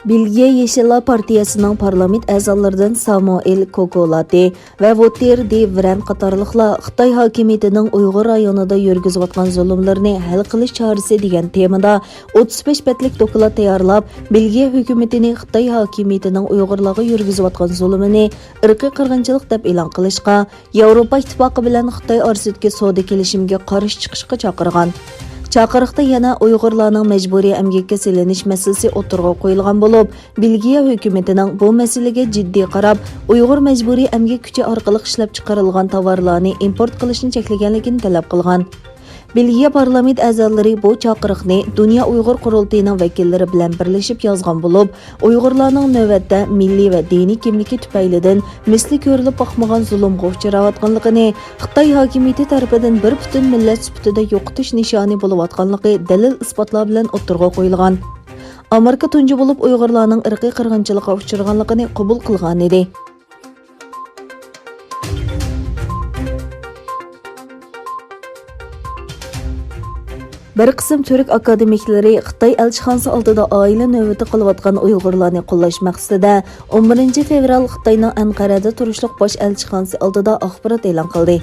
Бельгиyə Yeşillar Partiyasının parlament əzalarından Samuel Kokolati və Voter de Vren qatarlıqlar Xitay hakimiyyətinin Uyğur rayonunda yürgüzüvatqan zulümlərini həll qilish çarəsi degan temada 35 bətlik dokulat tayarlab, Belgiya hökumətini Xitay hakimiyyətinin Uyğurlarga yürgüzüvatqan zulümini ırqi qırğınçılıq deb e'lon qilishqa, Yevropa İttifaqı bilan Xitay orasidagi savdo kelishimiga qarshi chiqishga chaqirgan. Chaqiriqda yana Uyg'urlarning majburiy emgakka selinish masalasi o'tirg'a qo'yilgan bo'lib, Belgiya hukumatining bu masalaga jiddiy qarab, Uyg'ur majburiy emgak kuchi orqali ishlab chiqarilgan tovarlarni import qilishni cheklaganligini talab qilgan. Belgiya parlament a'zolari bu chaqiriqni Duniya Uyg'ur qurultayining vakillari bilan birlashib yozgan bo'lib, Uyg'urlarning navbatda milliy va diniy kimligi tufaylidan misli ko'rilib boqmagan zulmga uchrayotganligini, Xitoy hokimiyati tomonidan bir butun millat sifatida yo'qotish nishoni bo'layotganligi dalil isbotlar bilan o'tirg'a qo'yilgan. ئامېرىكا تۇنجى bo'lib Uyg'urlarning irqiy qirg'inchilikqa uchraganligini qabul qilgan edi. Bir qism Türk akademiklari Xitay elchixonasi oldida oila navbati qilayotgan Uyg'urlarni qo'llash maqsadida 11 fevral Xitoyning Anqarada turishliq bosh elchixonasi oldida axborot e'lon qildi.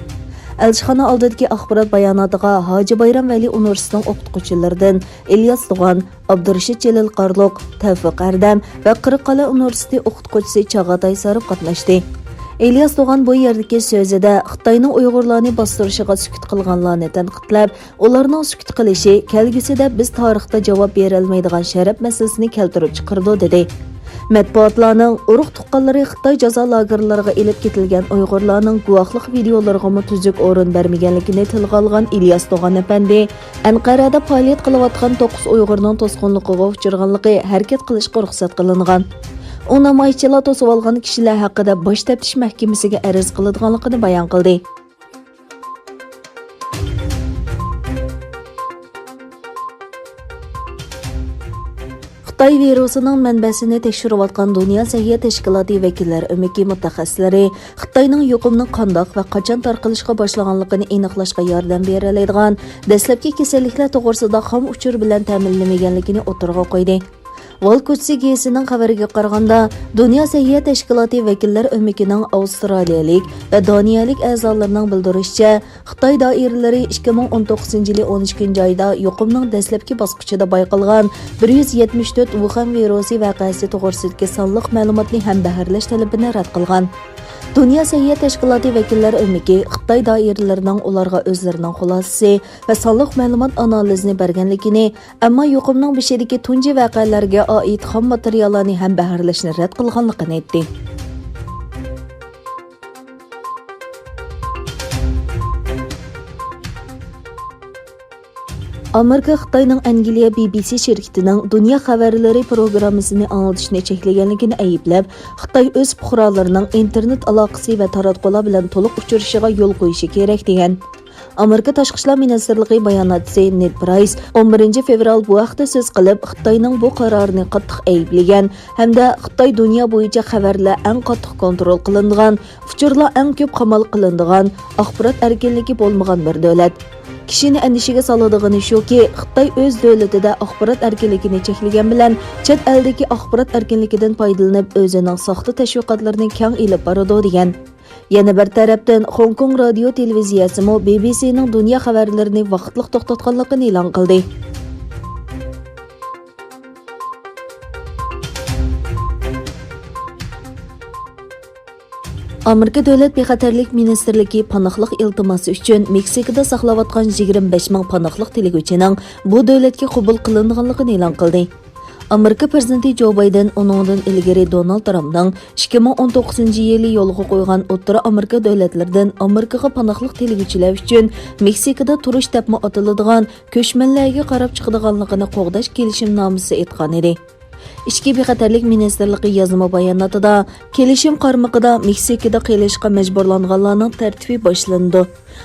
Elchixona oldidagi axborot bayonotiga Hoji Bayram Vali universitetining o'qituvchilaridan İlyas Doğan, Abdurashid Jalil Qarluq, Tavfiq Ardam va Qirqala universiteti o'qituvchisi Chag'atay Sarib qatnashdi. İlyas Doğan bu yerdagi so'zida Xitoyning Uyg'urlarni bostirishiga sukut qilganlarni tanqidlab, ularning sukut qilishi kelgusida biz tarixda javob bera olmaydigan sharaf masalasini keltirib chiqardi dedi. Matbuotlarning urug' tuqqanlari Xitoy jazo lagerlariga elib ketilgan Uyg'urlarning guvohlik videolariga tuzuk o'rin bermaganligini tilga olgan İlyas Doğan apandi, Anqarada faoliyat qilayotgan 9 Uyg'urning to'sqinligiga uchraganligi harakat qilishga ruxsat qilingan. U namoyishchilar to'sib olgan kishilar haqida bosh taftish mahkamasiga arz qiladiganligini bayon qildi. Xitoy virusining manbasini tekshirayotgan Duniya sەھىيە tashkiloti ۋەكىللەر ئۆمىكىنى mutaxassislari Xitoyning yuqumni qandoq va qachon tarqalishga boshlaganligini aniqlashga yordam bera oladigan dastlabki kasalliklar to'g'risida xom uchur bilan ta'minlanmaganligini o'tirg'a qo'ydi. Volkochsi gesining xabariga qaraganda, Duniya sەھىيە tashkiloti ۋەكىللەر ئۆمىكىنىڭ Avstraliyalik va Doniyalik a'zolarining bildirishicha, Xitoy doiralari 2019 yili 12 oyda yuqumning dastlabki bosqichida bayqalgan 174 Wuhan virusi vaqasi to'g'risidagi sonliq ma'lumotni ham baharlash talabini rad qilgan. Duniya sەھىيە tashkiloti ۋەكىللەر ئۆمىكى Xitoy doiralarining ularga o'zlarining xulosasi va sonliq ma'lumot analizini berganligini, ammo yuqumning beshidagi tunji vaqalarga oid xom materiallarni ham baharlashni rad qilganligini aytdi. Amerika Xitoyning Angliya BBC şirketining Duniya xəvərləri programmasını anlatışını cheklaganligini ayıblab, Xitoy o'z fuqarolarining internet aloqasi va taratqular bilan to'liq uchrashishiga yo'l qo'yishi kerak degan. Amerika Tashqi ishlar ministrligi bayonotchisi Ned Price 11 fevral bu haqda so'z qilib, Xitoyning bu qarorini qattiq ayblagan hamda Xitoy dunyo bo'yicha xabarlar eng qattiq kontrol qilinadigan, uchurlar eng ko'p qamal qilinadigan, axborot erkinligi bo'lmagan bir davlat. Kishini andishiga soladigan shuki, Xitoy o'z davlatida axborot erkinligini cheklagan bilan chet eldagi axborot erkinligidan foydalanib o'zining soxta tashviqotlarini keng ilib boradi degan. Yana bir tarafdan Hong Kong radio televiziyasi mo BBCning dunyo xabarlarini vaqtliq to'xtatganligini e'lon qildi. Amerika Davlat bexatarlik ministerligi panohliq iltimosi uchun Meksikada saqlayotgan 25 ming panohliq tىلىگۈچىنىڭ bu davlatga qabul qilinganligini e'lon qildi. Amerika prezidenti Joe Biden uningdan ilgari Donald Trumpning 2019 yili yo'lga qo'ygan O'rta Amerika davlatlaridan Amerikaga panohliq tىلىگۈچىلەر uchun Meksikada turish debmi atiladigan ko'chmanlarga qarab chiqadiganligini qo'g'dash kelishimnomasi aytgan edi. İchki bexatarlik ministerligi yozma bayonotida kelishim qarmog'ida Meksikada qilishga majburlanganlarning tartibi boshlandi.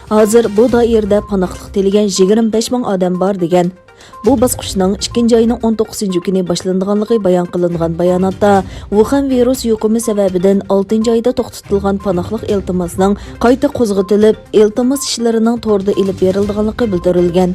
Hozir bu doirada panohliq tilagan 25 ming odam bor degan. Bu bosqichning 2 oyning 19 kuni boshlanganligi bayon qilingan bayonotda Wuhan virus yuqumi sababidan 6 oyda to'xtatilgan panohliq iltimosning qayta qo'zg'atilib, iltimos ishlarining to'g'ri ilib berilganligi bildirilgan.